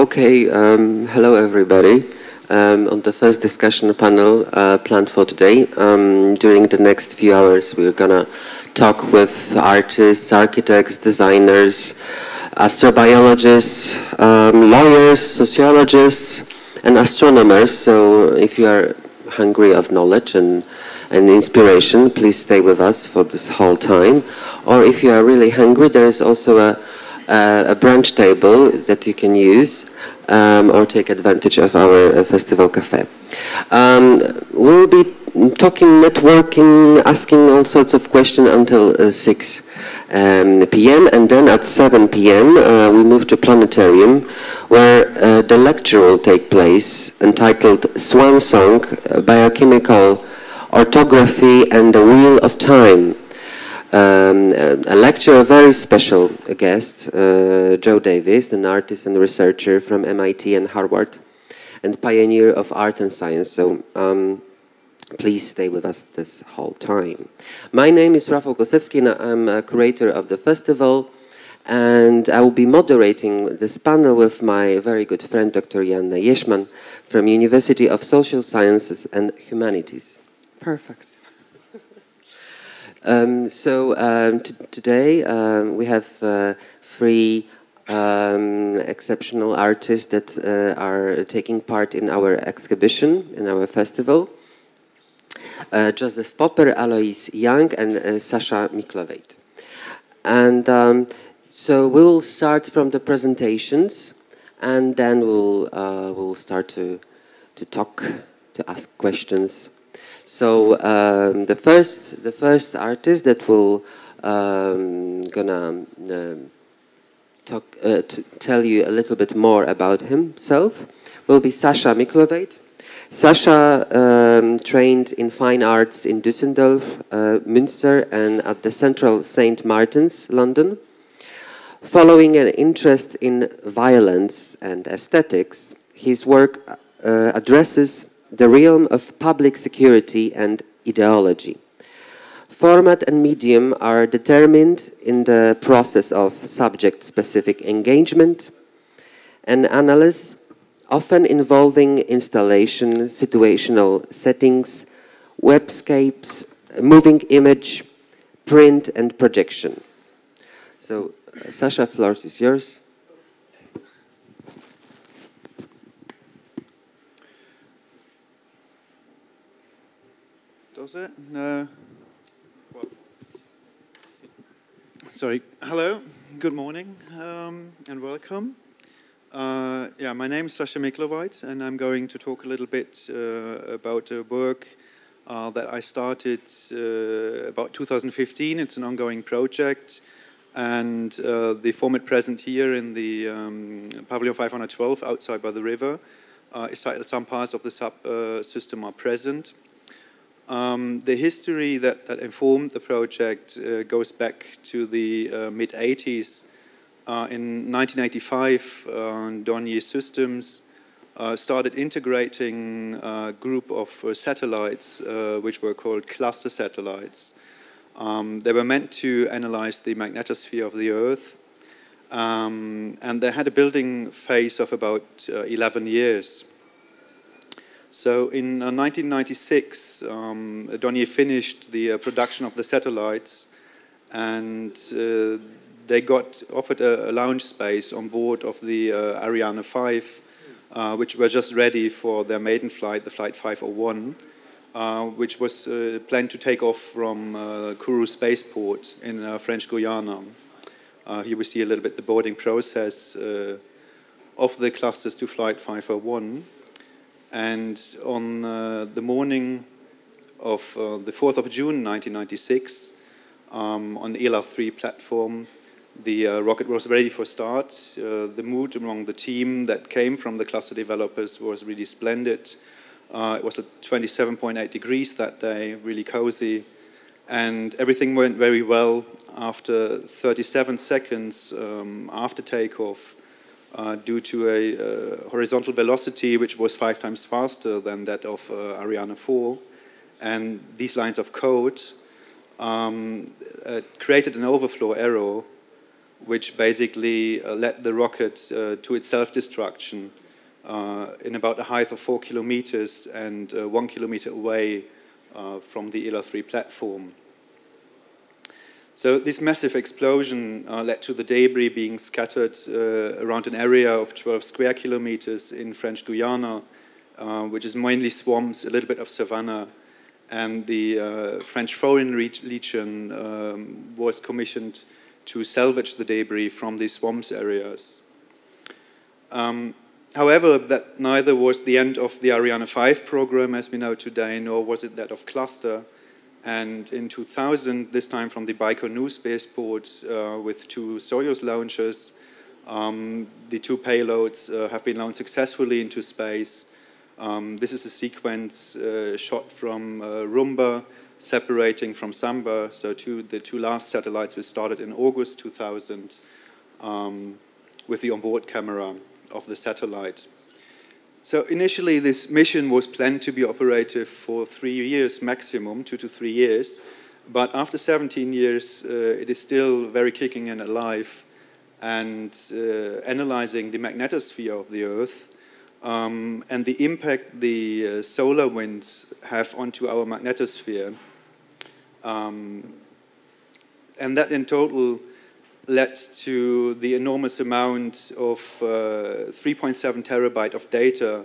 Hello everybody. On the first discussion panel planned for today, during the next few hours we're gonna talk with artists, architects, designers, astrobiologists, lawyers, sociologists, and astronomers. So if you are hungry of knowledge and inspiration, please stay with us for this whole time. Or if you are really hungry, there is also a brunch table that you can use or take advantage of our festival cafe. We'll be talking, networking, asking all sorts of questions until 6 p.m. and then at 7 p.m. We move to planetarium, where the lecture will take place entitled Swan Song, Biochemical Orthography and the Wheel of Time. A lecture, a very special guest, Joe Davis, an artist and researcher from MIT and Harvard, and pioneer of art and science. So please stay with us this whole time. My name is Rafał Kosewski, and I'm a curator of the festival, and I will be moderating this panel with my very good friend, Dr. Joanna Jeśman, from University of Social Sciences and Humanities. Perfect. Today we have three exceptional artists that are taking part in our exhibition, in our festival. Joseph Popper, Alois Young, and Sasha Miklovejt. And so we will start from the presentations, and then we'll start to talk, to ask questions. So the first artist that will gonna tell you a little bit more about himself will be Sasha Miklovejt. Sasha trained in fine arts in Düsseldorf, Münster, and at the Central St. Martin's, London. Following an interest in violence and aesthetics, his work addresses the realm of public security and ideology. Format and medium are determined in the process of subject-specific engagement and analysis, often involving installation, situational settings, webscapes, moving image, print, and projection. So, Sasha, floor is yours. Does it? No. Well, sorry. Hello. Good morning and welcome. My name is Sasha Miklovejt, and I'm going to talk a little bit about a work that I started about 2015. It's an ongoing project, and the format present here in the Pavilion 512 outside by the river is titled "Some Parts of the Subsystem Are Present." The history that informed the project goes back to the mid-80s. In 1985, Dornier Systems started integrating a group of satellites which were called cluster satellites. They were meant to analyze the magnetosphere of the Earth, and they had a building phase of about 11 years. So in 1996, Dornier finished the production of the satellites, and they got offered a lounge space on board of the Ariane 5, which were just ready for their maiden flight, the Flight 501, which was planned to take off from Kourou Spaceport in French Guiana. Here we see a little bit the boarding process of the clusters to Flight 501. And on the morning of the 4th of June 1996, on the ELA-3 platform, the rocket was ready for start. The mood among the team that came from the cluster developers was really splendid. It was at 27.8 degrees that day, really cozy. And everything went very well. After 37 seconds after takeoff, due to a horizontal velocity which was 5 times faster than that of Ariane 4. And these lines of code created an overflow error which basically led the rocket to its self-destruction in about a height of 4 kilometers and 1 kilometer away from the ELA 3 platform. So this massive explosion led to the debris being scattered around an area of 12 square kilometers in French Guiana, which is mainly swamps, a little bit of savanna, and the French Foreign Legion was commissioned to salvage the debris from these swamps areas. However, that neither was the end of the Ariane 5 program as we know today, nor was it that of Cluster. And in 2000, this time from the Baikonur spaceport with 2 Soyuz launchers, the 2 payloads have been launched successfully into space. This is a sequence shot from Rumba, separating from Samba, so the 2 last satellites were started in August 2000 with the onboard camera of the satellite. So initially this mission was planned to be operative for 3 years maximum, 2 to 3 years, but after 17 years it is still very kicking and alive and analyzing the magnetosphere of the Earth and the impact the solar winds have onto our magnetosphere. And that in total led to the enormous amount of 3.7 terabyte of data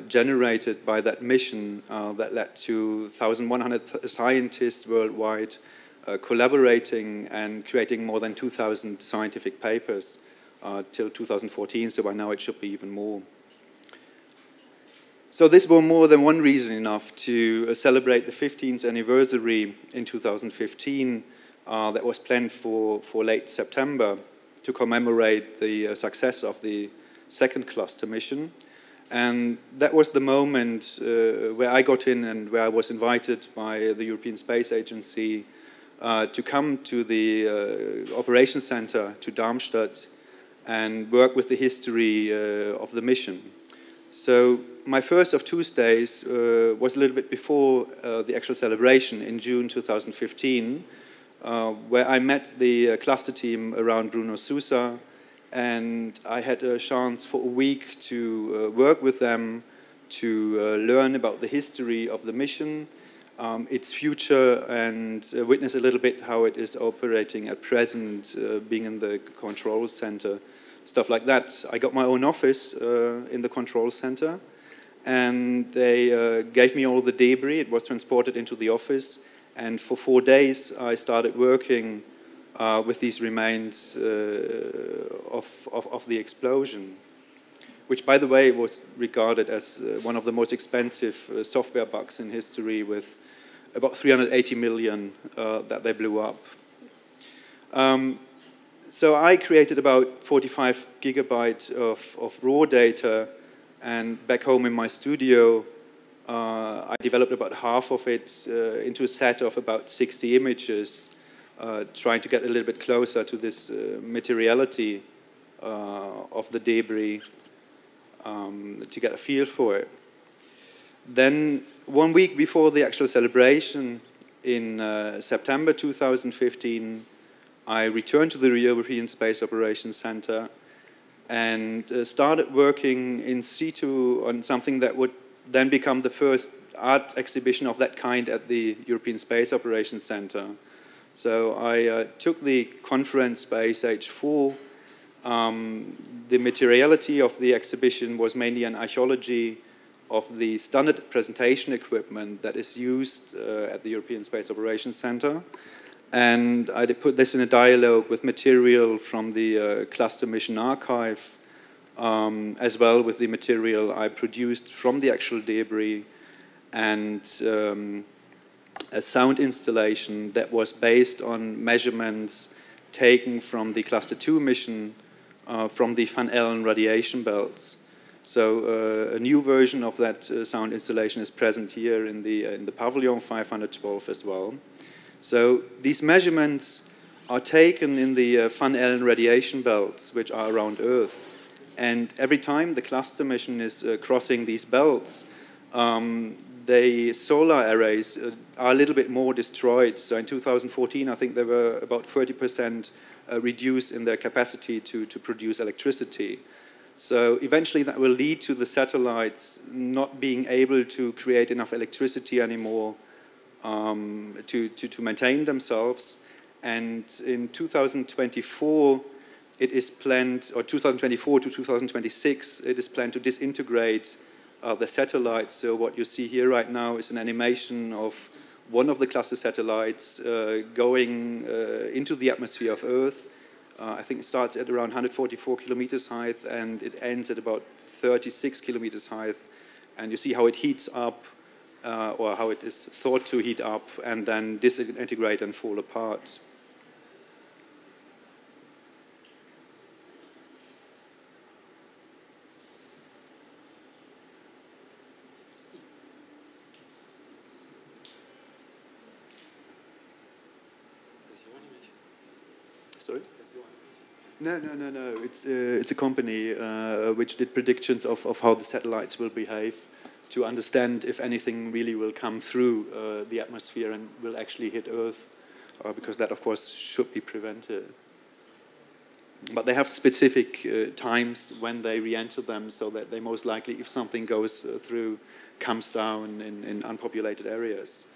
generated by that mission that led to 1,100 scientists worldwide collaborating and creating more than 2,000 scientific papers till 2014, so by now it should be even more. So this was more than one reason enough to celebrate the 15th anniversary in 2015 that was planned for late September to commemorate the success of the second cluster mission. And that was the moment where I got in and where I was invited by the European Space Agency to come to the Operations Center to Darmstadt and work with the history of the mission. So my first of 2 stays was a little bit before the actual celebration in June 2015, where I met the cluster team around Bruno Sousa, and I had a chance for a week to work with them to learn about the history of the mission, its future, and witness a little bit how it is operating at present, being in the control center, stuff like that. I got my own office in the control center, and they gave me all the debris. It was transported into the office. And for 4 days, I started working with these remains of the explosion, which, by the way, was regarded as one of the most expensive software bugs in history, with about 380 million that they blew up. So I created about 45 gigabytes of raw data, and back home in my studio, I developed about half of it into a set of about 60 images, trying to get a little bit closer to this materiality of the debris to get a feel for it. Then 1 week before the actual celebration in September 2015, I returned to the European Space Operations Center and started working in situ on something that would then become the first art exhibition of that kind at the European Space Operations Center. So I took the conference space H4. The materiality of the exhibition was mainly an archaeology of the standard presentation equipment that is used at the European Space Operations Center. And I put this in a dialogue with material from the cluster mission archive, as well with the material I produced from the actual debris, and a sound installation that was based on measurements taken from the Cluster 2 mission from the Van Allen radiation belts. So a new version of that sound installation is present here in the Pavilion 512 as well. So these measurements are taken in the Van Allen radiation belts, which are around Earth. And every time the cluster mission is crossing these belts, the solar arrays are a little bit more destroyed. So in 2014, I think there were about 30% reduce in their capacity to produce electricity. So eventually that will lead to the satellites not being able to create enough electricity anymore to maintain themselves. And in 2024, it is planned, or 2024 to 2026, it is planned to disintegrate the satellites. So what you see here right now is an animation of one of the cluster satellites going into the atmosphere of Earth. I think it starts at around 144 kilometers height and it ends at about 36 kilometers height. And you see how it heats up, or how it is thought to heat up, and then disintegrate and fall apart. Sorry? No. It's a company which did predictions of how the satellites will behave to understand if anything really will come through the atmosphere and will actually hit Earth, because that, of course, should be prevented. But they have specific times when they re-enter them, so that they most likely, if something goes through, comes down in unpopulated areas.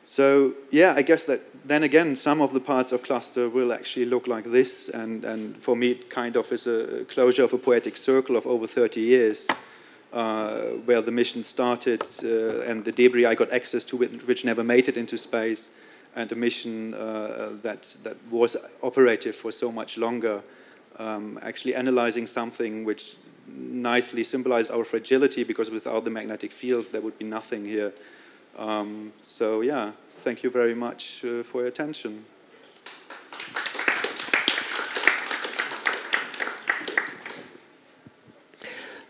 So, yeah, I guess that then again, some of the parts of cluster will actually look like this, and for me it kind of is a closure of a poetic circle of over 30 years, where the mission started and the debris I got access to, which never made it into space, and a mission that was operative for so much longer, actually analyzing something which nicely symbolizes our fragility, because without the magnetic fields there would be nothing here. So yeah, thank you very much for your attention.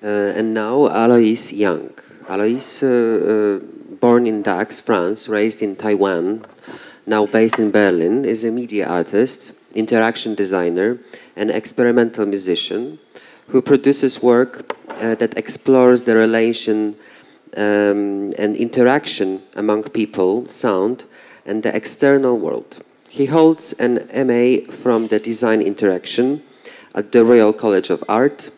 And now Alois Young. Alois, born in Dax, France, raised in Taiwan, now based in Berlin, is a media artist, interaction designer, and experimental musician who produces work that explores the relation and interaction among people, sound, and the external world. He holds an MA from the Design Interaction at the Royal College of Art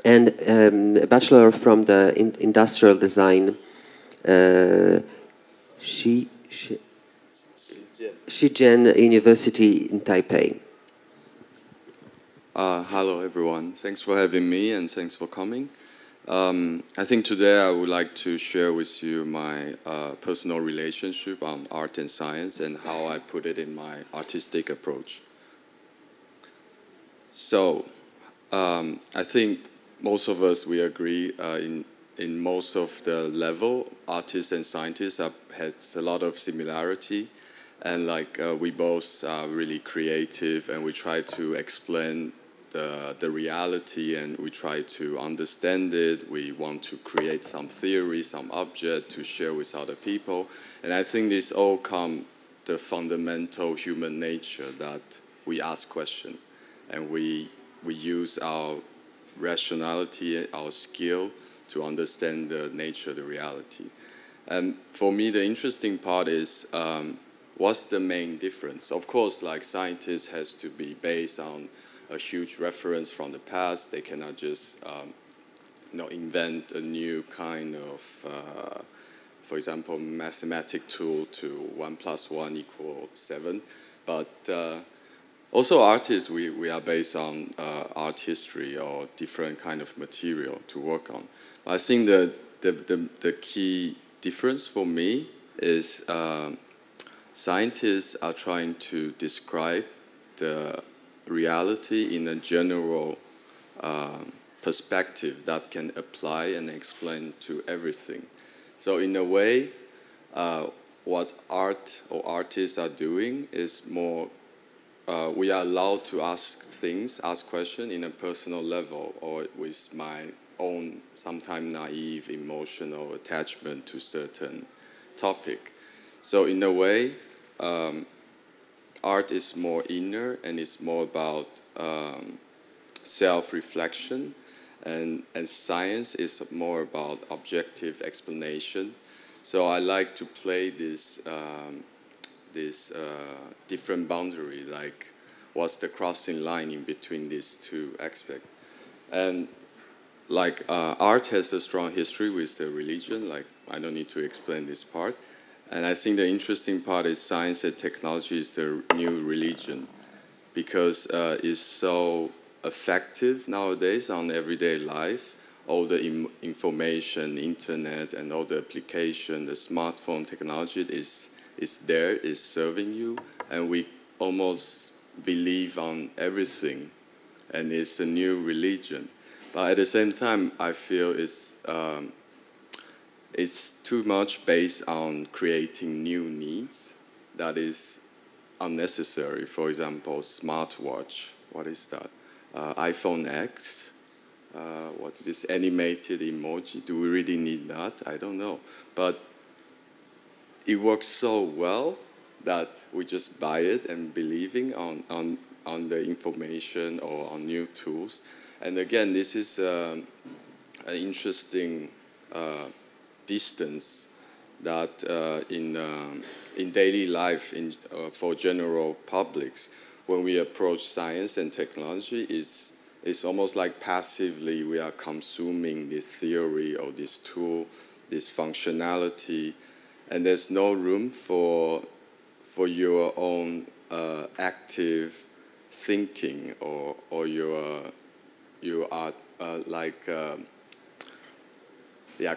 and a Bachelor from the Industrial Design Shijian University in Taipei. Hello everyone, thanks for having me and thanks for coming. I think today I would like to share with you my personal relationship on art and science and how I put it in my artistic approach. So, I think most of us, we agree in most of the level, artists and scientists have had a lot of similarity, and like we both are really creative and we try to explain the reality and we try to understand it. We want to create some theory, some object to share with other people. And I think this all comes the fundamental human nature that we ask questions and we use our rationality, our skill to understand the nature of the reality. And for me, the interesting part is what's the main difference? Of course, like scientists has to be based on a huge reference from the past. They cannot just invent a new kind of, for example, mathematic tool to 1 + 1 = 7. But also artists, we are based on art history or different kind of material to work on. I think the key difference for me is scientists are trying to describe the reality in a general perspective that can apply and explain to everything. So in a way, what art or artists are doing is more, we are allowed to ask questions in a personal level or with my own, sometimes naive, emotional attachment to certain topic. So in a way, art is more inner and it's more about self-reflection, and science is more about objective explanation. So I like to play this different boundary. Like what's the crossing line in between these two aspects. And like art has a strong history with the religion, like I don't need to explain this part. And I think the interesting part is science and technology is the new religion, because it's so effective nowadays on everyday life. All the information, internet, and all the application, the smartphone technology is there, is serving you, and we almost believe on everything, and it's a new religion. But at the same time, I feel it's too much based on creating new needs that is unnecessary. For example, smartwatch. What is that? iPhone X. What this animated emoji? Do we really need that? I don't know. But it works so well that we just buy it and believing on the information or on new tools. And again, this is an interesting distance that in daily life for general publics, when we approach science and technology, it's almost like passively we are consuming this theory or this tool, this functionality, and there's no room for your own active thinking or you are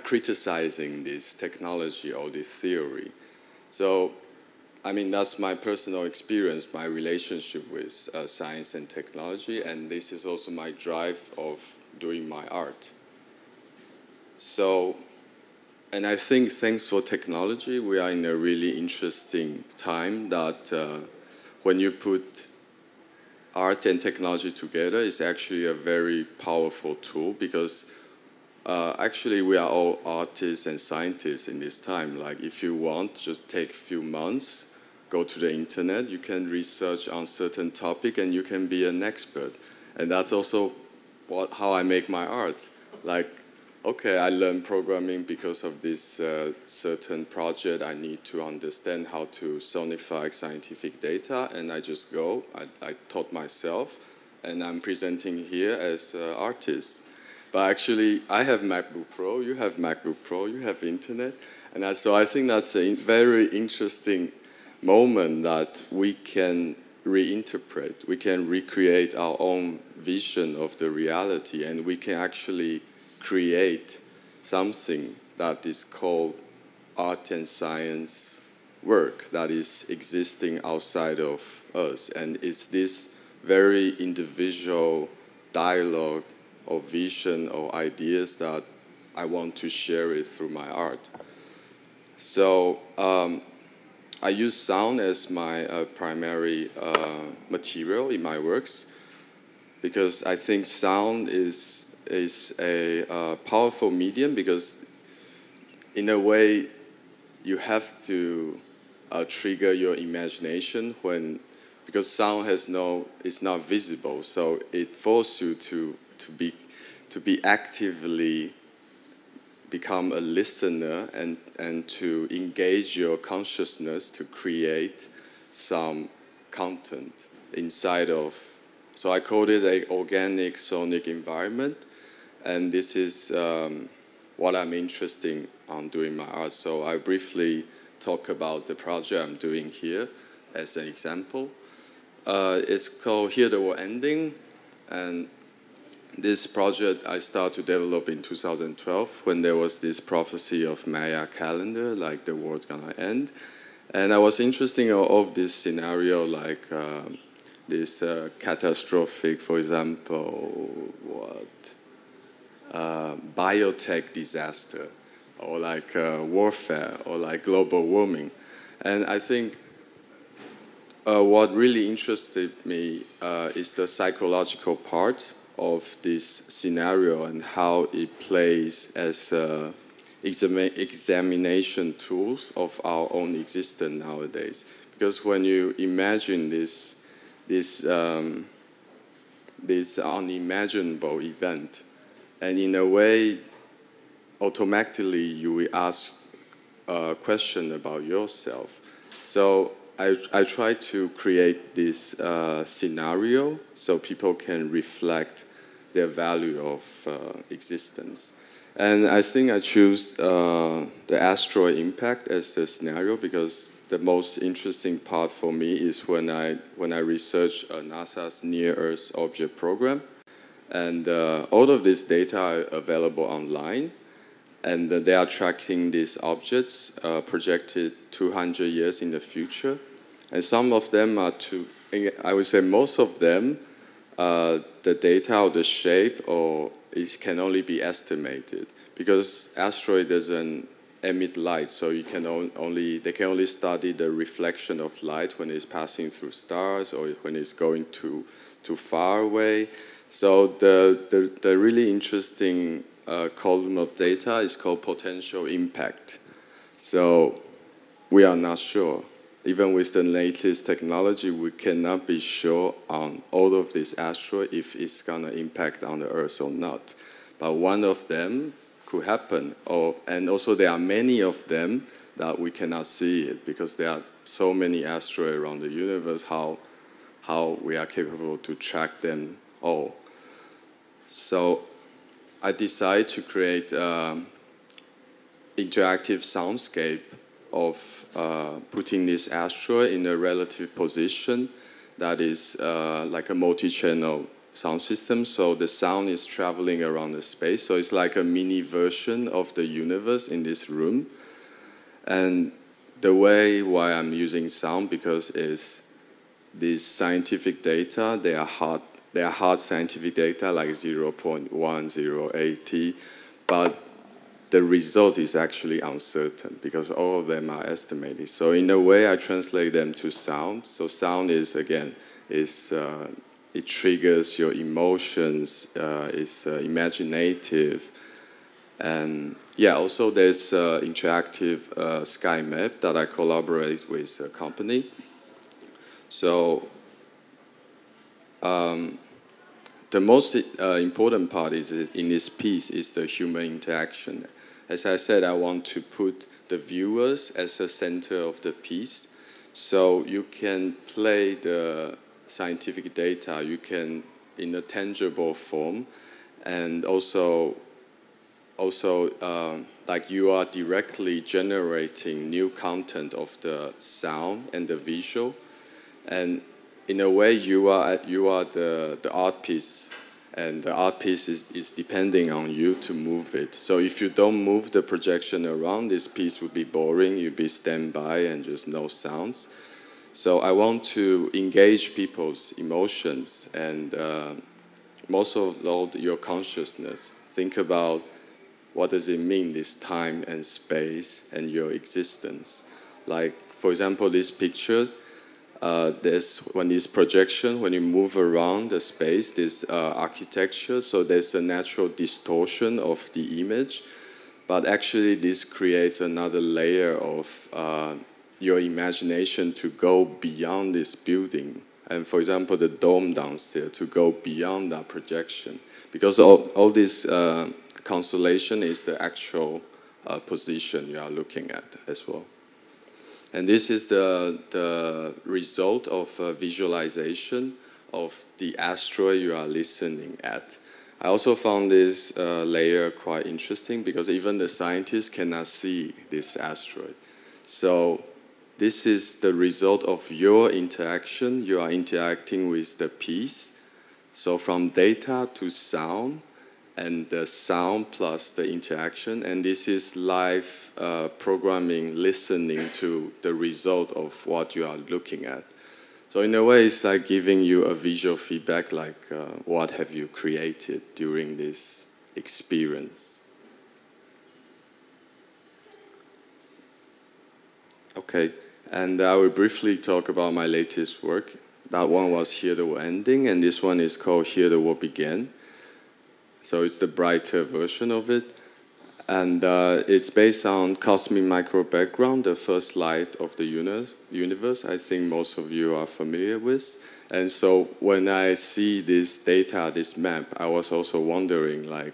criticizing this technology or this theory. So, I mean, that's my personal experience, my relationship with science and technology, and this is also my drive of doing my art. So, and I think thanks for technology, we are in a really interesting time that when you put art and technology together, it's actually a very powerful tool, because actually we are all artists and scientists in this time. Like if you want, just take a few months, go to the internet, you can research on certain topic and you can be an expert. And that's also how I make my art. Like, okay, I learned programming because of this certain project. I need to understand how to sonify scientific data, and I just go. I taught myself, and I'm presenting here as an artist. But actually, I have MacBook Pro, you have MacBook Pro, you have internet. And so I think that's a very interesting moment that we can reinterpret, we can recreate our own vision of the reality, and we can actually create something that is called art and science work that is existing outside of us. And it's this very individual dialogue or vision or ideas that I want to share it through my art. So I use sound as my primary material in my works, because I think sound is a powerful medium, because in a way you have to trigger your imagination because sound is not visible, so it forces you to be actively become a listener and to engage your consciousness to create some content inside of. So I called it an organic sonic environment, and this is what I'm interested in doing my art. So I briefly talk about the project I'm doing here as an example. It's called Here the World Ending, and this project I started to develop in 2012 when there was this prophecy of Maya calendar, like the world's gonna end. And I was interested in all of this scenario, like this catastrophic, for example, biotech disaster, or like warfare, or like global warming. And I think what really interested me is the psychological part of this scenario and how it plays as examination tools of our own existence nowadays. Because when you imagine this unimaginable event, and in a way, automatically you will ask a question about yourself. So I try to create this scenario so people can reflect their value of existence. And I think I choose the asteroid impact as the scenario because the most interesting part for me is when I research NASA's Near-Earth Object Program. And all of this data are available online. And they are tracking these objects projected 200 years in the future. And some of them are I would say most of them, the data or the shape or it can only be estimated because asteroid doesn't emit light, so they can only study the reflection of light when it's passing through stars or when it's going too far away. So the really interesting column of data is called potential impact. So we are not sure. Even with the latest technology, we cannot be sure on all of these asteroids if it's going to impact on the Earth or not. But one of them could happen. And also there are many of them that we cannot see it because there are so many asteroids around the universe, how we are capable to track them all. So I decided to create interactive soundscape of putting this asteroid in a relative position that is like a multi-channel sound system. So the sound is traveling around the space. So it's like a mini version of the universe in this room. And the why I'm using sound because is these scientific data, they are hard scientific data like 0.108T, but the result is actually uncertain because all of them are estimated. So in a way, I translate them to sound. So sound is, again, it triggers your emotions, it's imaginative. And yeah, also there's interactive sky map that I collaborate with a company. So the most important part is in this piece is the human interaction. As I said, I want to put the viewers as the center of the piece. So you can play the scientific data, you can in a tangible form, and also like you are directly generating new content of the sound and the visual. And in a way, you are the art piece, and the art piece is depending on you to move it. So if you don't move the projection around, this piece would be boring. You'd be standby and just no sounds. So I want to engage people's emotions and most of all your consciousness. Think about what does it mean, this time and space and your existence. Like, for example, this picture, when this projection, when you move around the space, this architecture, so there's a natural distortion of the image, but actually this creates another layer of your imagination to go beyond this building. And for example, the dome downstairs, to go beyond that projection. Because all this constellation is the actual position you are looking at as well. And this is the result of visualization of the asteroid you are listening at. I also found this layer quite interesting because even the scientists cannot see this asteroid. So this is the result of your interaction. You are interacting with the piece. So from data to sound, and the sound plus the interaction, and this is live programming, listening to the result of what you are looking at. So in a way, it's like giving you a visual feedback, like what have you created during this experience. Okay, and I will briefly talk about my latest work. That one was Here the World Ending, and this one is called Here the World Began. So it's the brighter version of it. And it's based on cosmic micro background, the first light of the universe. I think most of you are familiar with. And so when I see this data, this map, I was also wondering, like,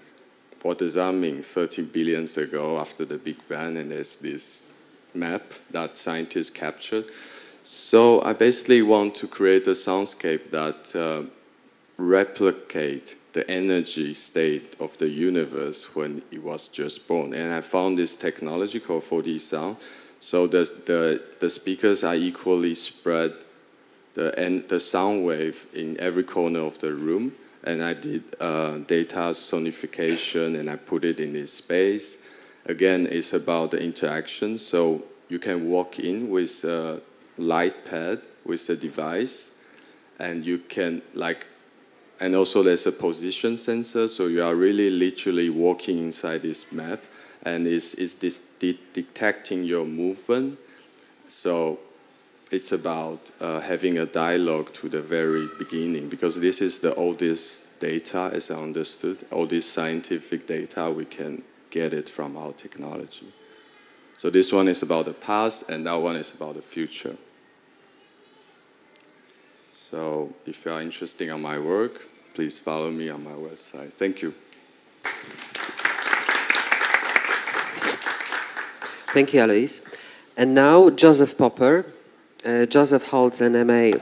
what does that mean 30 billion ago after the Big Bang? And there's this map that scientists captured. So I basically want to create a soundscape that replicate the energy state of the universe when it was just born. And I found this technology called 4D sound. So the speakers are equally spread the sound wave in every corner of the room. And I did data sonification and I put it in this space. Again, it's about the interaction. So you can walk in with a light pad with a device and you can and also there's a position sensor. So you are really literally walking inside this map and it's detecting your movement. So it's about having a dialogue to the very beginning, because this is the oldest data, as I understood, all this scientific data, we can get it from our technology. So this one is about the past, and that one is about the future. So if you are interested in my work, please follow me on my website. Thank you. Thank you, Alois. And now, Joseph Popper. Joseph holds an MA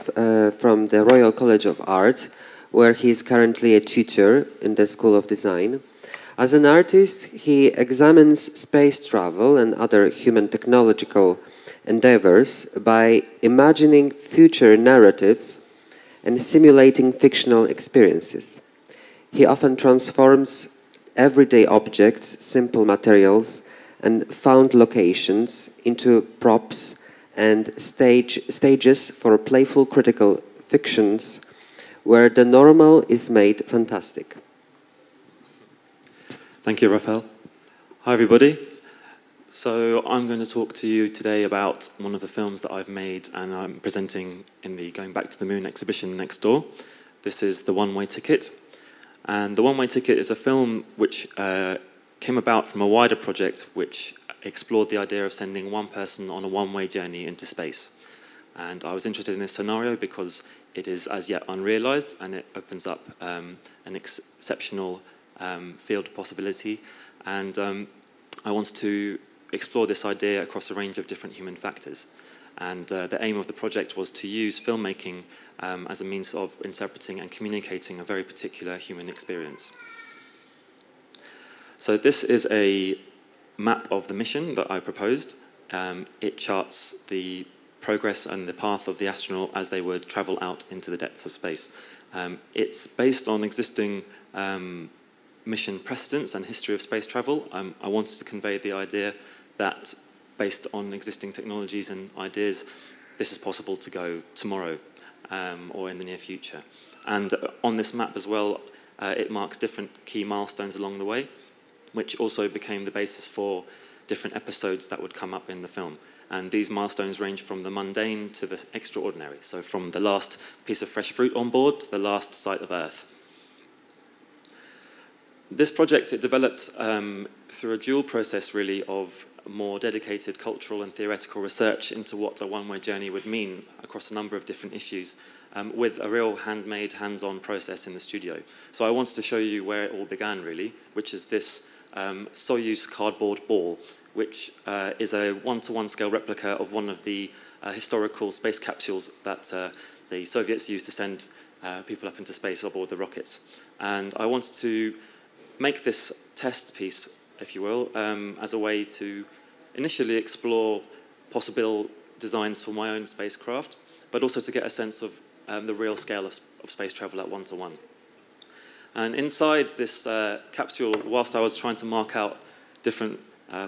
from the Royal College of Art, where he is currently a tutor in the School of Design. As an artist, he examines space travel and other human technological endeavors by imagining future narratives and simulating fictional experiences. He often transforms everyday objects, simple materials, and found locations into props and stages for playful critical fictions where the normal is made fantastic. Thank you, Raphael. Hi, everybody. So I'm going to talk to you today about one of the films that I've made and I'm presenting in the Going Back to the Moon exhibition next door. This is The One-Way Ticket. And The One-Way Ticket is a film which came about from a wider project which explored the idea of sending one person on a one-way journey into space. And I was interested in this scenario because it is as yet unrealized and it opens up an exceptional field of possibility. And I wanted to explore this idea across a range of different human factors. And the aim of the project was to use filmmaking as a means of interpreting and communicating a very particular human experience. So this is a map of the mission that I proposed. It charts the progress and the path of the astronaut as they would travel out into the depths of space. It's based on existing mission precedents and history of space travel. I wanted to convey the idea that based on existing technologies and ideas, this is possible to go tomorrow or in the near future. And on this map as well, it marks different key milestones along the way, which also became the basis for different episodes that would come up in the film. And these milestones range from the mundane to the extraordinary. So from the last piece of fresh fruit on board to the last sight of Earth. This project, it developed through a dual process, really, of more dedicated cultural and theoretical research into what a one-way journey would mean across a number of different issues, with a real handmade, hands-on process in the studio. So I wanted to show you where it all began, really, which is this Soyuz cardboard ball, which is a one-to-one scale replica of one of the historical space capsules that the Soviets used to send people up into space aboard the rockets. And I wanted to make this test piece, if you will, as a way to initially explore possible designs for my own spacecraft, but also to get a sense of the real scale of space travel at one-to-one. And inside this capsule, whilst I was trying to mark out different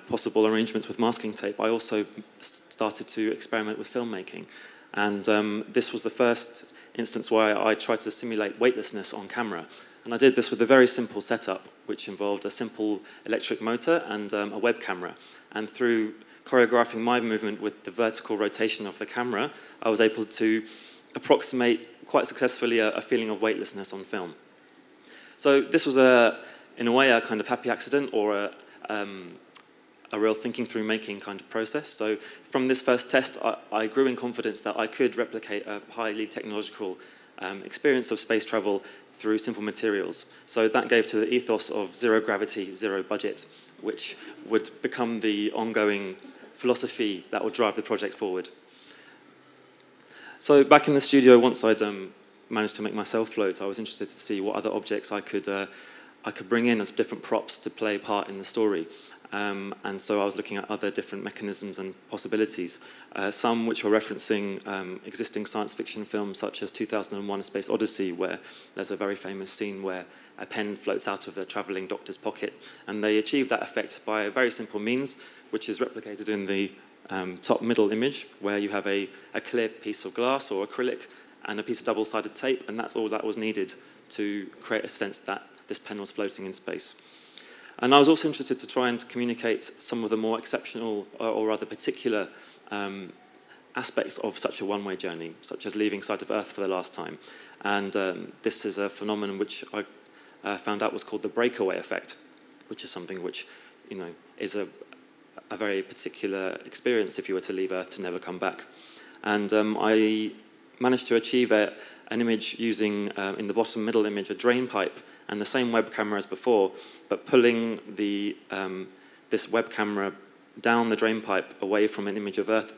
possible arrangements with masking tape, I also started to experiment with filmmaking. And this was the first instance where I tried to simulate weightlessness on camera. And I did this with a very simple setup, which involved a simple electric motor and a web camera. And through choreographing my movement with the vertical rotation of the camera, I was able to approximate quite successfully a feeling of weightlessness on film. So this was, in a way, a kind of happy accident or a real thinking through making kind of process. So from this first test, I grew in confidence that I could replicate a highly technological experience of space travel through simple materials. So that gave to the ethos of zero gravity, zero budget, which would become the ongoing philosophy that would drive the project forward. So back in the studio, once I'd managed to make myself float, I was interested to see what other objects I could bring in as different props to play a part in the story. And so I was looking at other different mechanisms and possibilities, some which were referencing existing science fiction films such as 2001: A Space Odyssey, where there's a very famous scene where a pen floats out of a traveling doctor's pocket. And they achieved that effect by a very simple means, which is replicated in the top middle image, where you have a clear piece of glass or acrylic and a piece of double-sided tape, and that's all that was needed to create a sense that this pen was floating in space. And I was also interested to try and communicate some of the more exceptional or rather particular aspects of such a one-way journey, such as leaving sight of Earth for the last time. And this is a phenomenon which I found out was called the breakaway effect, which is something which, you know, is a very particular experience if you were to leave Earth to never come back. And I managed to achieve an image using, in the bottom middle image, a drain pipe and the same web camera as before, but pulling this web camera down the drain pipe away from an image of Earth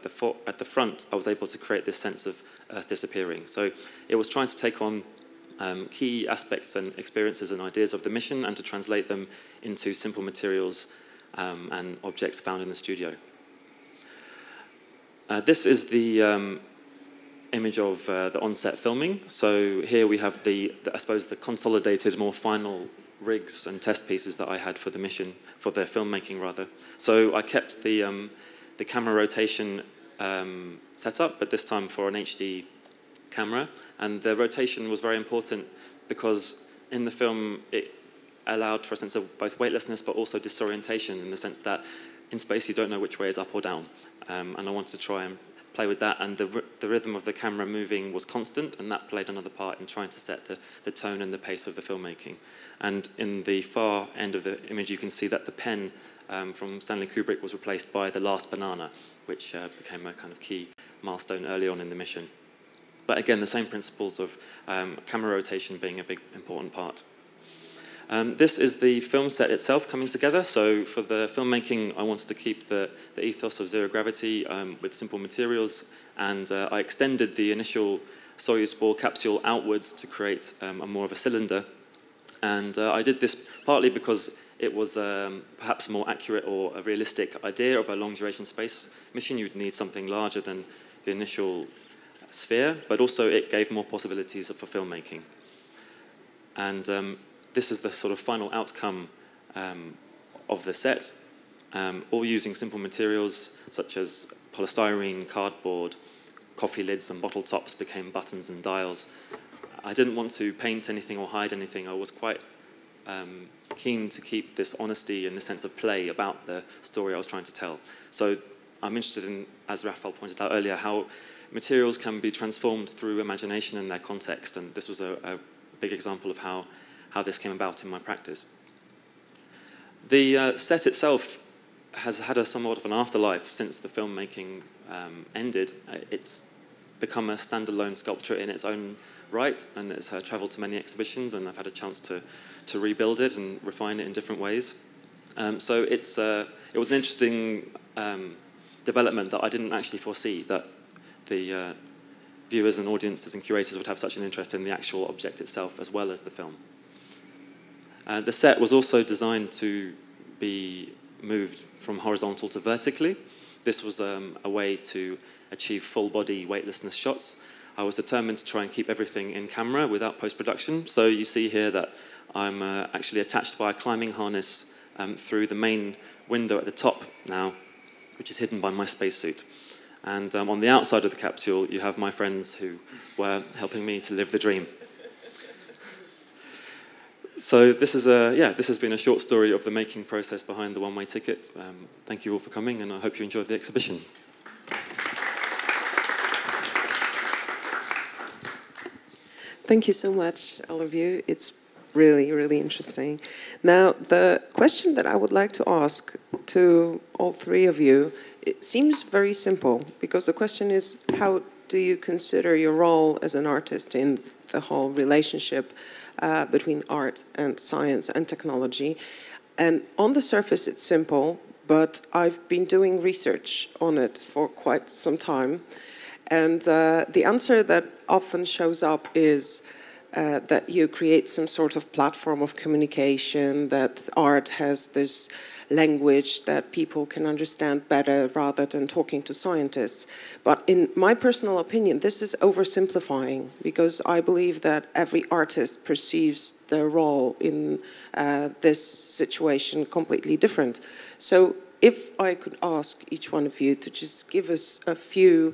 at the front, I was able to create this sense of Earth disappearing. So it was trying to take on key aspects and experiences and ideas of the mission and to translate them into simple materials and objects found in the studio. This is the image of the on-set filming. So here we have I suppose, the consolidated, more final rigs and test pieces that I had for the mission, for the filmmaking rather. So I kept the camera rotation set up, but this time for an HD camera. And the rotation was very important because in the film it allowed for a sense of both weightlessness but also disorientation, in the sense that in space you don't know which way is up or down. And I wanted to try and play with that, and the rhythm of the camera moving was constant, and that played another part in trying to set the tone and the pace of the filmmaking. And in the far end of the image you can see that the pen from Stanley Kubrick was replaced by the last banana, which became a kind of key milestone early on in the mission. But again, the same principles of camera rotation being a big important part. This is the film set itself coming together. So for the filmmaking, I wanted to keep the ethos of zero gravity with simple materials, and I extended the initial Soyuz ball capsule outwards to create more of a cylinder. And I did this partly because it was perhaps a more accurate or a realistic idea of a long-duration space mission. You'd need something larger than the initial sphere, but also it gave more possibilities for filmmaking. And this is the sort of final outcome of the set, all using simple materials such as polystyrene, cardboard, coffee lids and bottle tops became buttons and dials. I didn't want to paint anything or hide anything. I was quite keen to keep this honesty and the sense of play about the story I was trying to tell. So I'm interested in, as Raphael pointed out earlier, how materials can be transformed through imagination and their context, and this was a big example of how this came about in my practice. The set itself has had a somewhat of an afterlife since the filmmaking ended. It's become a standalone sculpture in its own right, and it's travelled to many exhibitions, and I've had a chance to rebuild it and refine it in different ways. So it was an interesting development that I didn't actually foresee, that the viewers and audiences and curators would have such an interest in the actual object itself as well as the film. The set was also designed to be moved from horizontal to vertically. This was a way to achieve full-body weightlessness shots. I was determined to try and keep everything in camera without post-production. So you see here that I'm actually attached by a climbing harness through the main window at the top now, which is hidden by my spacesuit. And on the outside of the capsule, you have my friends who were helping me to live the dream. So this has been a short story of the making process behind the one-way ticket. Thank you all for coming, and I hope you enjoyed the exhibition. Thank you so much, all of you. It's really, really interesting. Now, the question that I would like to ask to all three of you, it seems very simple, because the question is, how do you consider your role as an artist in the whole relationship between art and science and technology? And on the surface, it's simple, but I've been doing research on it for quite some time. And the answer that often shows up is that you create some sort of platform of communication, that art has this language that people can understand better rather than talking to scientists. But in my personal opinion, this is oversimplifying, because I believe that every artist perceives their role in this situation completely different. So if I could ask each one of you to just give us a few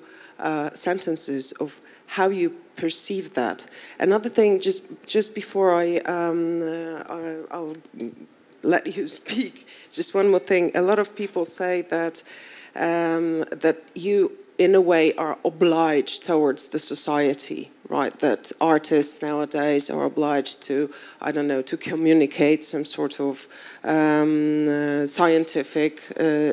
sentences of how you perceive that. Another thing, just before I'll let you speak, just one more thing. A lot of people say that that you, in a way, are obliged towards the society, right? That artists nowadays are obliged to, I don't know, to communicate some sort of scientific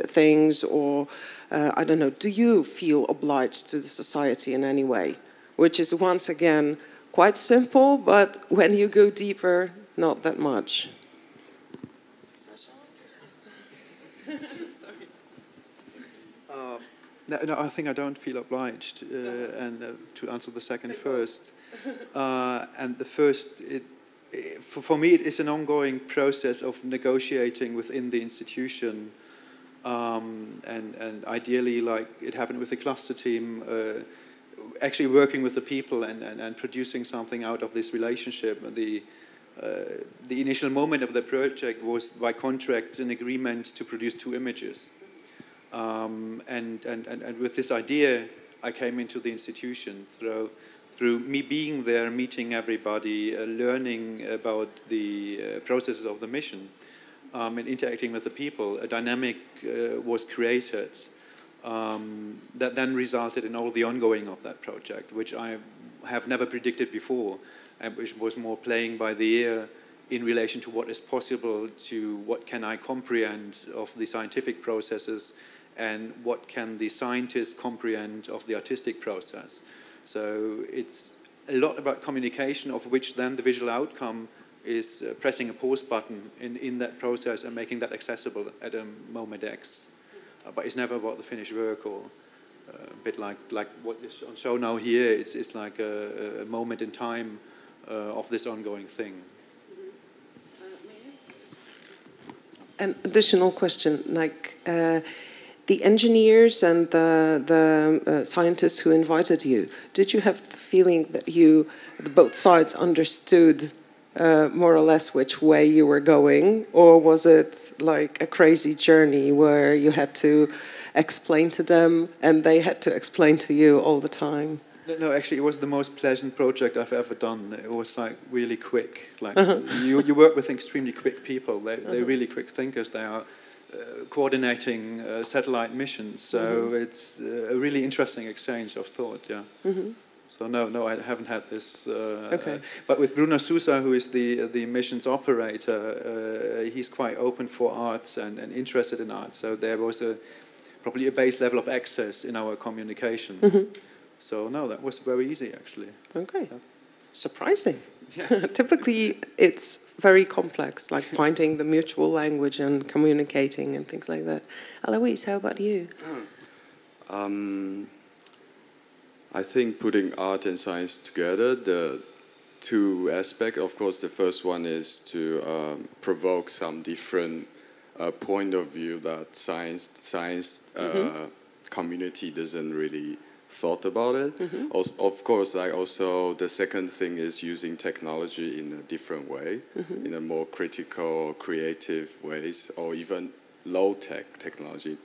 things, or I don't know. Do you feel obliged to the society in any way? Which is, once again, quite simple, but when you go deeper, not that much. No, I think I don't feel obliged, and to answer the second first. And the first, for me, it is an ongoing process of negotiating within the institution, and ideally, like it happened with the cluster team, actually working with the people and producing something out of this relationship. The initial moment of the project was, by contract, an agreement to produce 2 images. And with this idea, I came into the institution through me being there, meeting everybody, learning about the processes of the mission, and interacting with the people. A dynamic was created that then resulted in all the ongoing of that project, which I have never predicted before, and which was more playing by the ear in relation to what is possible, to what can I comprehend of the scientific processes, and what can the scientists comprehend of the artistic process. So it's a lot about communication, of which then the visual outcome is pressing a pause button in that process and making that accessible at a moment X. But it's never about the finished work, or a bit like what is on show now here. It's like a moment in time of this ongoing thing. An additional question, like the engineers and the scientists who invited you, did you have the feeling that both sides understood more or less which way you were going, or was it like a crazy journey where you had to explain to them and they had to explain to you all the time? No, actually, it was the most pleasant project I've ever done. It was like really quick. Like you work with extremely quick people. They're really quick thinkers. They are coordinating satellite missions. So it's a really interesting exchange of thought. Yeah. So no, I haven't had this. Okay. But with Bruno Sousa, who is the missions operator, he's quite open for arts and interested in art. So there was probably a base level of access in our communication. So no, that was very easy, actually. Okay. Yeah. Surprising. Yeah. Typically, it's very complex, like finding the mutual language and communicating and things like that. Alois, how about you? I think putting art and science together, the 2 aspects, of course, the first one is to provoke some different point of view that science community doesn't really thought about it. Also, of course, also the second thing is using technology in a different way, in a more critical, creative ways, or even low-tech technology,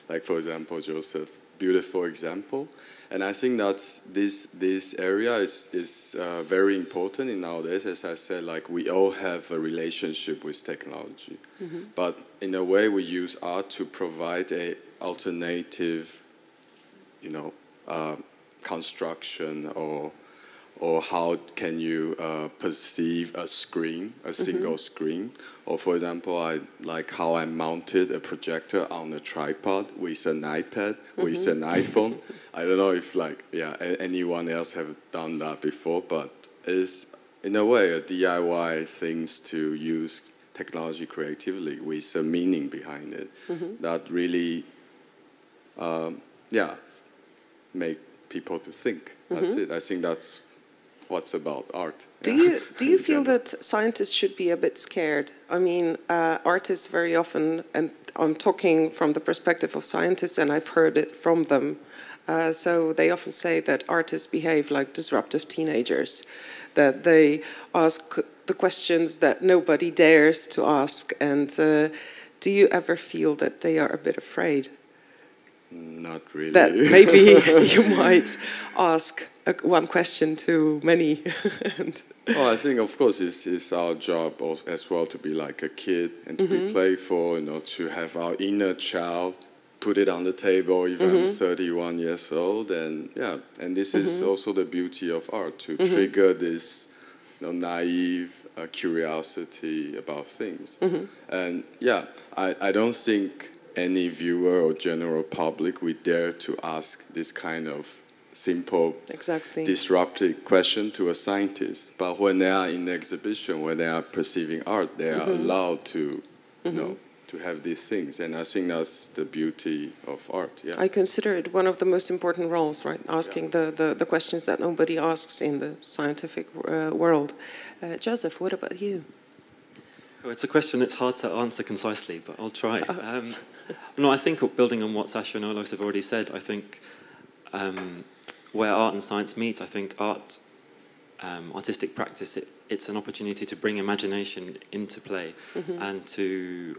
like for example, Joseph, beautiful example. And I think that this area is very important in nowadays. As I said, like we all have a relationship with technology, but in a way we use art to provide a alternative, construction, or how can you perceive a screen, a single screen. Or for example, I like how I mounted a projector on a tripod with an iPad, with an iPhone. I don't know if anyone else have done that before, but it's in a way a DIY things to use technology creatively with a meaning behind it that really, make people to think. That's it. I think that's what's about art. Do you feel that scientists should be a bit scared? I mean, artists very often, and I'm talking from the perspective of scientists, and I've heard it from them. So they often say that artists behave like disruptive teenagers, that they ask the questions that nobody dares to ask. And do you ever feel that they are a bit afraid? Not really. That maybe you might ask one question too many. Well, I think, of course, it's our job as well to be like a kid and to be playful, to have our inner child, put it on the table, even I'm 31 years old. And yeah, and this is also the beauty of art, to trigger this naive curiosity about things. And yeah, I don't think any viewer or general public would dare to ask this kind of simple, disruptive question to a scientist. But when they are in the exhibition, when they are perceiving art, they are allowed to, to have these things. And I think that's the beauty of art. Yeah. I consider it one of the most important roles, right? Asking the questions that nobody asks in the scientific world. Joseph, what about you? Oh, it's a question that's hard to answer concisely, but I'll try. No, I think building on what Sasha and Olos have already said, I think where art and science meet, I think artistic practice, it's an opportunity to bring imagination into play and to,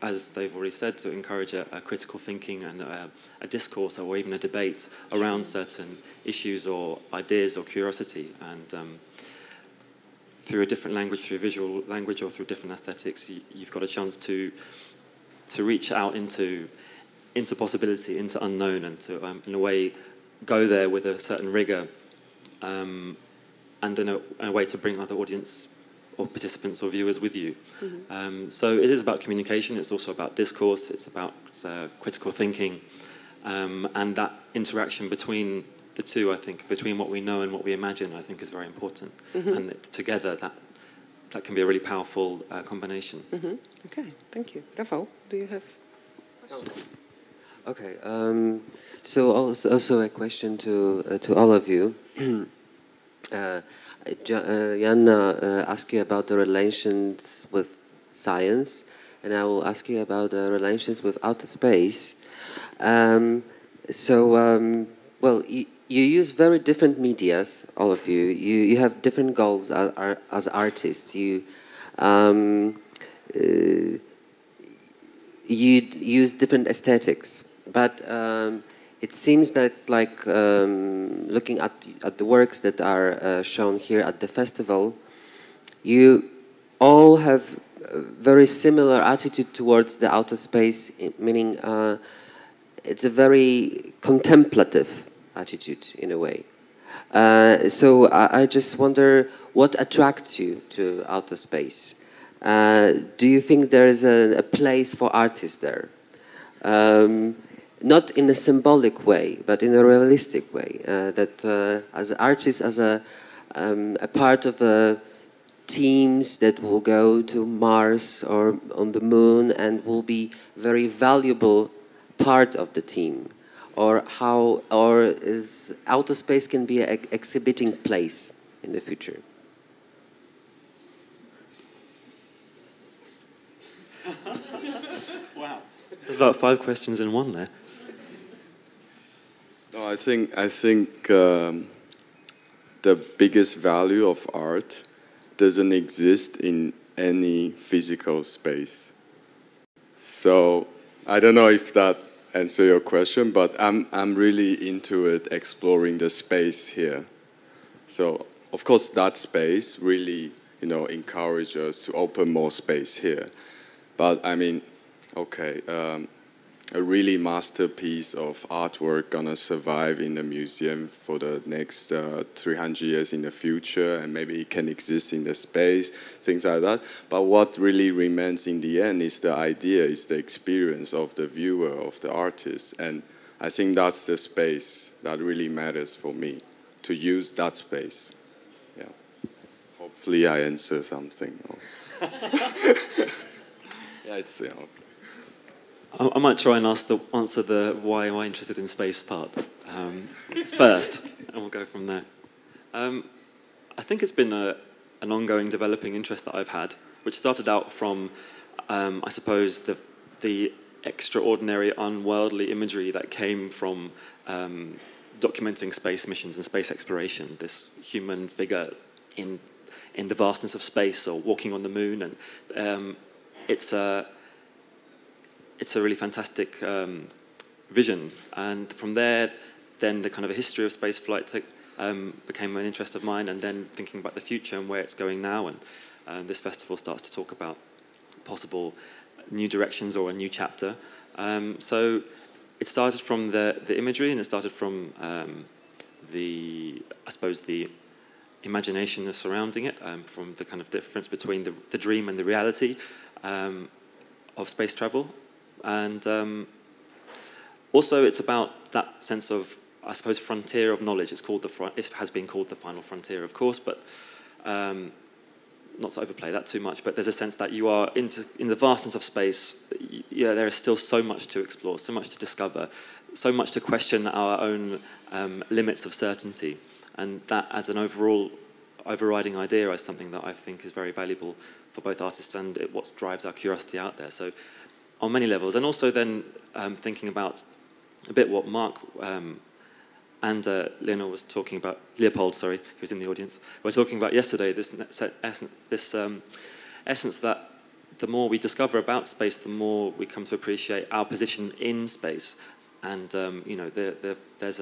as they've already said, to encourage a critical thinking and a discourse or even a debate around certain issues or ideas or curiosity. And through a different language, through visual language or through different aesthetics, you've got a chance to reach out into possibility, into unknown, and to, in a way, go there with a certain rigor, and in a way to bring other audience or participants or viewers with you. So it is about communication, it's also about discourse, it's about critical thinking, and that interaction between the two, I think, between what we know and what we imagine, I think is very important. And together, that can be a really powerful combination. Okay, thank you. Rafał, do you have questions? Okay, so also a question to all of you. Jana asked you about the relations with science, and I will ask you about the relations with outer space. Well, you use very different medias, all of you. You have different goals as artists. You use different aesthetics, but it seems that, like, looking at the works that are shown here at the festival, you all have a very similar attitude towards the outer space, meaning it's a very contemplative attitude in a way. So I just wonder what attracts you to outer space. Do you think there is a place for artists there? Not in a symbolic way, but in a realistic way. That as artists, as a part of teams that will go to Mars or on the moon and will be very valuable part of the team. Or is outer space can be an exhibiting place in the future? Wow, there's about 5 questions in one there. No, I think the biggest value of art doesn't exist in any physical space. So I don't know if that answer your question, but I'm really into it, exploring the space here. So of course that space really, encourages us to open more space here. But I mean, okay, a really masterpiece of artwork gonna survive in the museum for the next 300 years in the future, and maybe it can exist in the space, things like that. But what really remains in the end is the idea, is the experience of the viewer, of the artist. And I think that's the space that really matters for me, to use that space. Yeah. Hopefully I answer something. Yeah, it's, I might try and answer the why am I interested in space part. first, and we'll go from there. I think it's been an ongoing developing interest that I've had, which started out from, I suppose, the extraordinary, unworldly imagery that came from documenting space missions and space exploration, this human figure in the vastness of space or walking on the moon, and it's a really fantastic vision. And from there, then the kind of a history of space flight became an interest of mine, and then thinking about the future and where it's going now. And this festival starts to talk about possible new directions or a new chapter. So it started from the imagery, and it started from I suppose, the imagination surrounding it, from the kind of difference between the dream and the reality of space travel. And also it's about that sense of, I suppose, frontier of knowledge. It has been called the final frontier, of course, but not to overplay that too much, but there's a sense that you are in the vastness of space. Yeah, there is still so much to explore, so much to discover, so much to question our own limits of certainty. And that, as an overriding idea, is something that I think is very valuable for both artists and what drives our curiosity out there. So on many levels. And also then thinking about a bit what Mark and Leonor was talking about, Leopold, sorry, who was in the audience, we were talking about yesterday, this essence that the more we discover about space, the more we come to appreciate our position in space. And you know, there's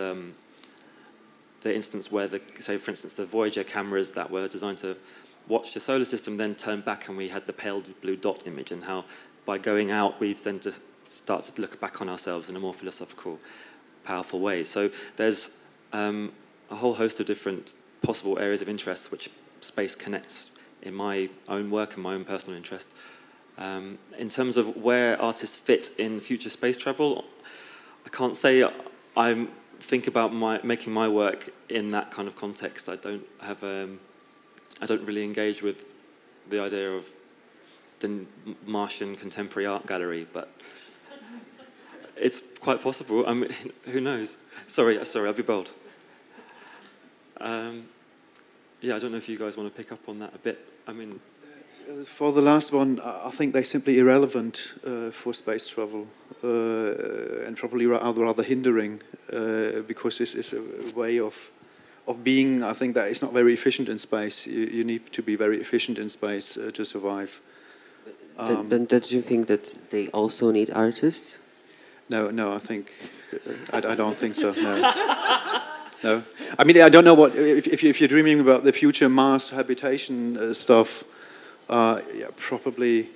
the instance where, say, for instance, the Voyager cameras that were designed to watch the solar system then turned back and we had the pale blue dot image, and how by going out we then just start to look back on ourselves in a more philosophical, powerful way. So there's a whole host of different possible areas of interest which space connects in my own work and my own personal interest. In terms of where artists fit in future space travel, I can't say I think about making my work in that kind of context. I don't really engage with the idea of the Martian Contemporary Art Gallery, but it's quite possible. I mean, who knows? Sorry, I'll be bold. Yeah, I don't know if you guys want to pick up on that a bit. I mean, for the last one, I think they're simply irrelevant for space travel, and probably rather hindering, because this is a way of being, I think, that is not very efficient in space. You need to be very efficient in space to survive. But don't you think that they also need artists? No, I think I don't think so. No. No, I mean, I don't know what if you're dreaming about the future Mars habitation stuff. Yeah, probably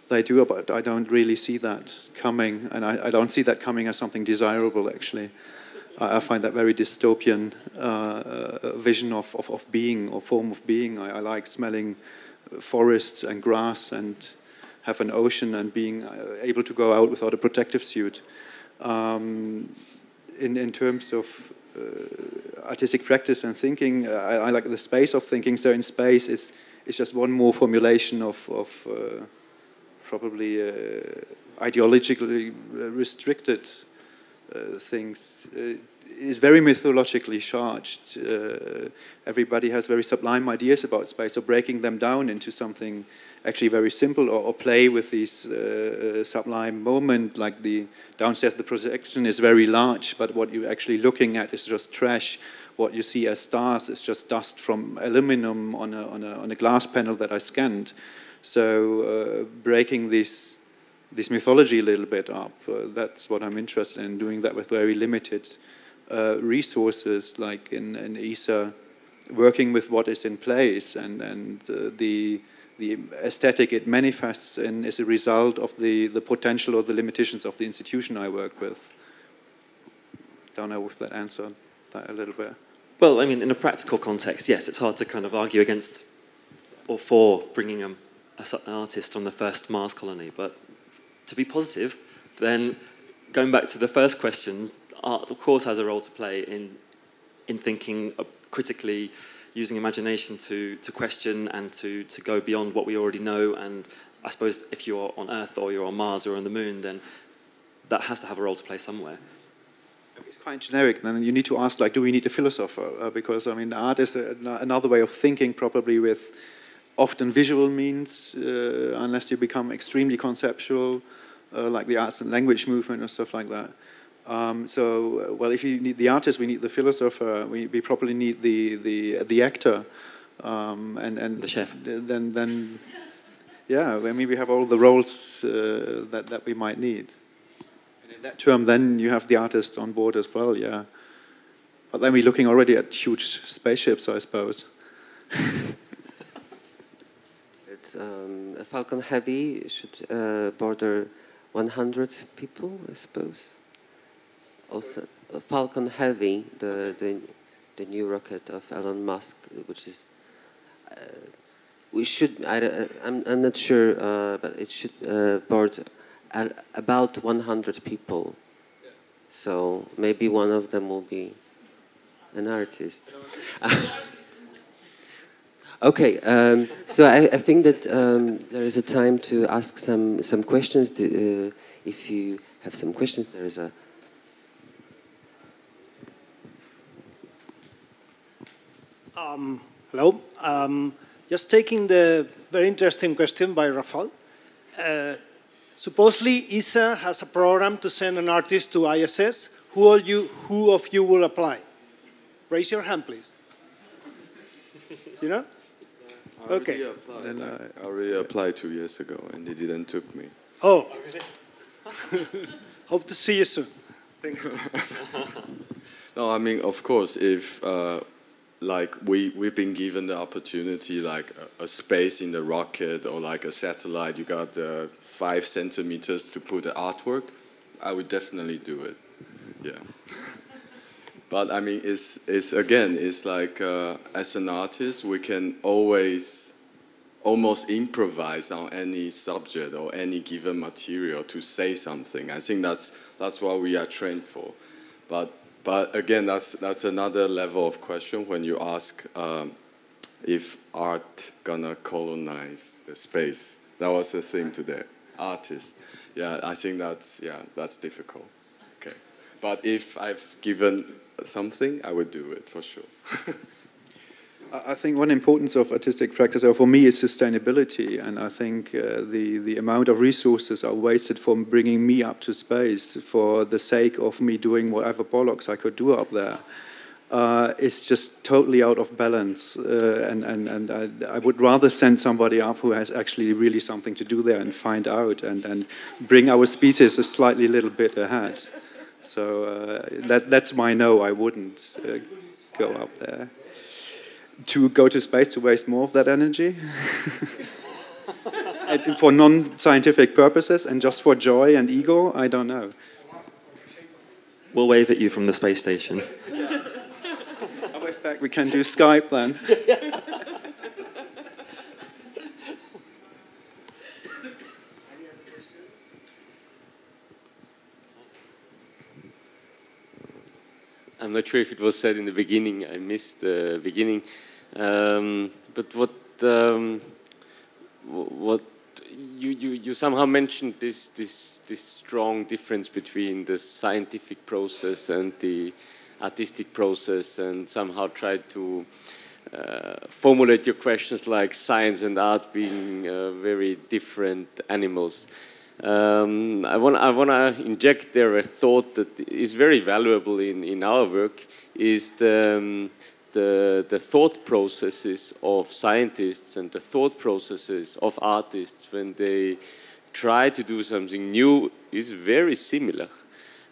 they do, but I don't really see that coming, and I don't see that coming as something desirable. Actually, I find that very dystopian vision of being or form of being. I like smelling forests and grass and have an ocean and being able to go out without a protective suit. In terms of artistic practice and thinking, I like the space of thinking. So in space, it's just one more formulation of probably ideologically restricted things. It's very mythologically charged. Everybody has very sublime ideas about space, so breaking them down into something actually very simple, or play with these sublime moment, like the downstairs, the projection is very large, but what you're actually looking at is just trash. What you see as stars is just dust from aluminum on a glass panel that I scanned. So breaking this mythology a little bit up, that's what I'm interested in, doing that with very limited resources, like in ESA, working with what is in place, and the aesthetic it manifests in is a result of the potential or the limitations of the institution I work with. Don't know if that answered that a little bit. Well, I mean, in a practical context, yes, it's hard to kind of argue against or for bringing an artist on the first Mars colony, but to be positive, then going back to the first questions, art, of course, has a role to play in thinking critically, using imagination to question and to go beyond what we already know. And I suppose if you're on Earth or you're on Mars or on the Moon, then that has to have a role to play somewhere. It's quite generic. Then you need to ask, like, do we need a philosopher? Because, I mean, art is another way of thinking, probably with often visual means, unless you become extremely conceptual, like the arts and language movement or stuff like that. Well, if you need the artist, we need the philosopher. We probably need the actor, and the chef. Then, yeah, I mean, we have all the roles that we might need. And in that term, then you have the artist on board as well, yeah. But then we're looking already at huge spaceships, I suppose. It's a Falcon Heavy should border 100 people, I suppose. Also, Falcon Heavy, the new rocket of Elon Musk, which is we should. I'm not sure, but it should board about 100 people. Yeah. So maybe one of them will be an artist. Okay, so I think that there is a time to ask some questions. If you have some questions, there is a. Hello. Just taking the very interesting question by Rafal. Supposedly, ESA has a program to send an artist to ISS. Who of you will apply? Raise your hand, please. You know? Okay. I already applied 2 years ago, and they didn't took me. Oh. Hope to see you soon. Thank you. No, I mean, of course, if like we've been given the opportunity, like a space in the rocket or like a satellite, you got 5 centimeters to put the artwork, I would definitely do it. Yeah. But I mean, it's like as an artist, we can almost improvise on any subject or any given material to say something. I think that's what we are trained for. But again, that's another level of question when you ask if art gonna colonize the space. That was the theme today. Artist. Yeah, I think that's difficult. Okay. But if I've given something, I would do it for sure. I think one importance of artistic practice, for me, is sustainability, and I think the amount of resources are wasted from bringing me up to space for the sake of me doing whatever bollocks I could do up there. It's just totally out of balance, and I would rather send somebody up who has actually really something to do there and find out and bring our species a slightly little bit ahead. So that's my no. I wouldn't go up there. To go to space to waste more of that energy for non-scientific purposes and just for joy and ego, I don't know. We'll wave at you from the space station. I'll wave back. We can do Skype then. I'm not sure if it was said in the beginning. I missed the beginning. But what you somehow mentioned this strong difference between the scientific process and the artistic process, and somehow tried to formulate your questions like science and art being very different animals. I want to inject there a thought that is very valuable in our work, is the thought processes of scientists and the thought processes of artists when they try to do something new is very similar.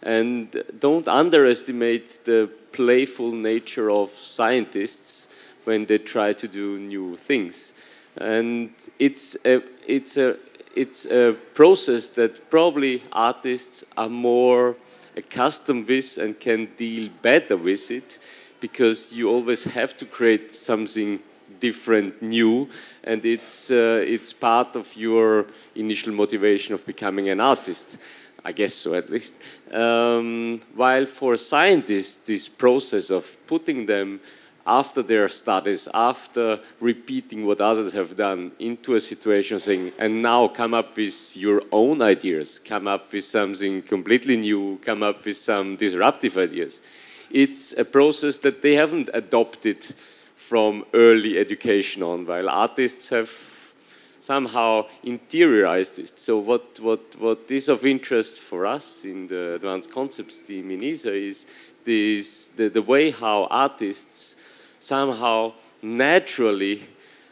And don't underestimate the playful nature of scientists when they try to do new things. And it's a process that probably artists are more accustomed with and can deal better with it, because you always have to create something different, new, and it's part of your initial motivation of becoming an artist. I guess so, at least. While for scientists, this process of putting them after their studies, after repeating what others have done, into a situation saying, and now come up with your own ideas, come up with something completely new, come up with some disruptive ideas. It's a process that they haven't adopted from early education on, while artists have somehow interiorized it. So what is of interest for us in the Advanced Concepts team in ESA is the way how artists somehow naturally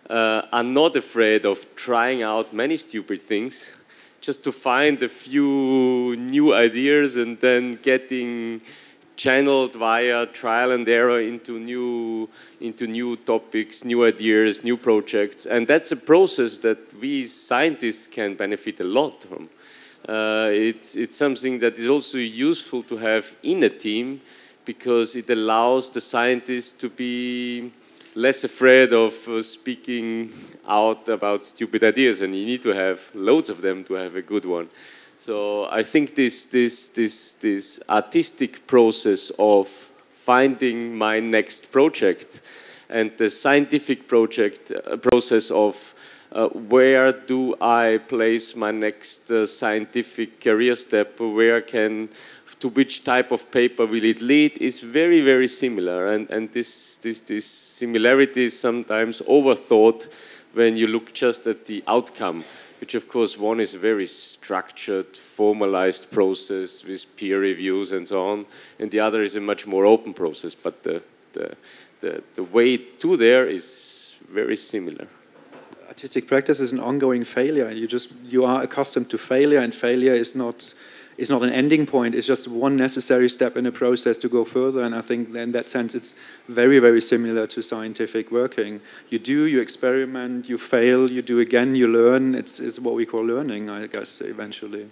are not afraid of trying out many stupid things just to find a few new ideas and then getting channeled via trial and error into new topics, new ideas, new projects. And that's a process that we scientists can benefit a lot from. It's something that is also useful to have in a team, because it allows the scientists to be less afraid of speaking out about stupid ideas, and you need to have loads of them to have a good one. So I think this artistic process of finding my next project and the scientific process of where do I place my next scientific career step, to which type of paper will it lead, is very, very similar. And this similarity is sometimes overthought when you look just at the outcome, which of course one is a very structured, formalized process with peer reviews and so on, and the other is a much more open process. But the way to there is very similar. Artistic practice is an ongoing failure. You are accustomed to failure, and failure is not an ending point. It's just one necessary step in a process to go further. And I think in that sense, it's very, very similar to scientific working. You do, you experiment, you fail, you do again, you learn. It's what we call learning, I guess, eventually.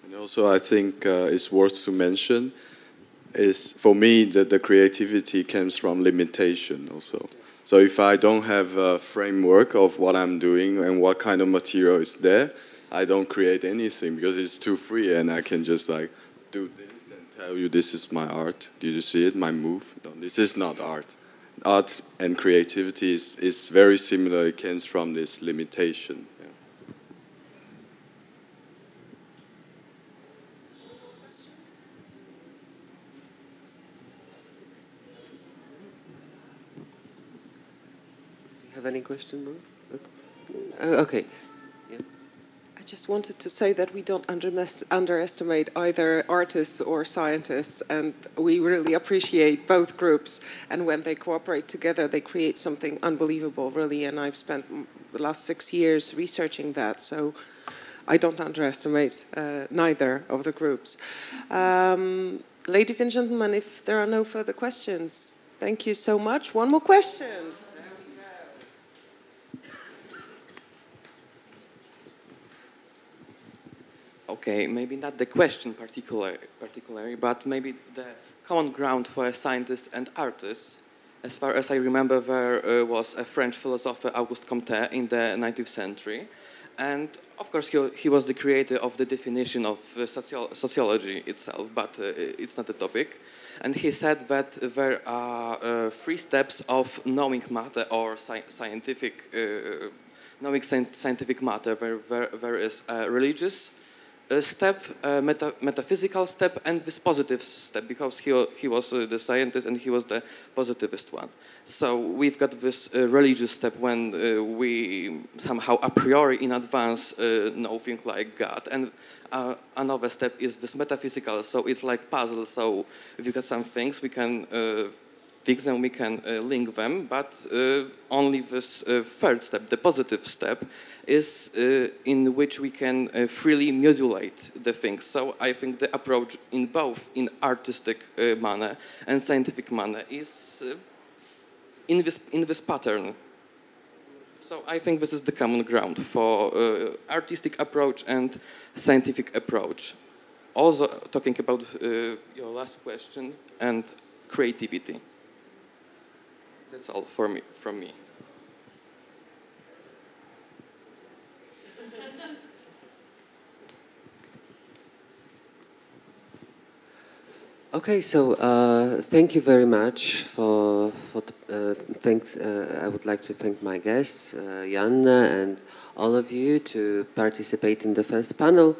And also, I think it's worth to mention is, for me, that the creativity comes from limitation also. So if I don't have a framework of what I'm doing and what kind of material is there, I don't create anything because it's too free, and I can just like do this and tell you this is my art. Did you see it? My move? No, this is not art. Art and creativity is very similar. It comes from this limitation. Yeah. Do you have any question, Mo? Okay. I just wanted to say that we don't underestimate either artists or scientists, and we really appreciate both groups. And when they cooperate together, they create something unbelievable, really. And I've spent the last 6 years researching that, so I don't underestimate neither of the groups. Ladies and gentlemen, if there are no further questions, thank you so much. One more question. Okay, maybe not the question particularly, but maybe the common ground for a scientist and artist. As far as I remember, there was a French philosopher, Auguste Comte, in the 19th century. And of course, he was the creator of the definition of sociology itself, but it's not the topic. And he said that there are 3 steps of knowing matter, or knowing scientific matter. There is a religious step, metaphysical step, and this positive step, because he was the scientist and he was the positivist one. So we've got this religious step when we somehow a priori in advance know things like God, and another step is this metaphysical, so it's like puzzle. So if you got some things, we can fix them, we can link them, but only this third step, the positive step, is in which we can freely modulate the things. So I think the approach in both in artistic manner and scientific manner is in this pattern. So I think this is the common ground for artistic approach and scientific approach. Also talking about your last question and creativity. That's all from me. Okay, so thank you very much thanks. I would like to thank my guests, Janne, and all of you to participate in the first panel.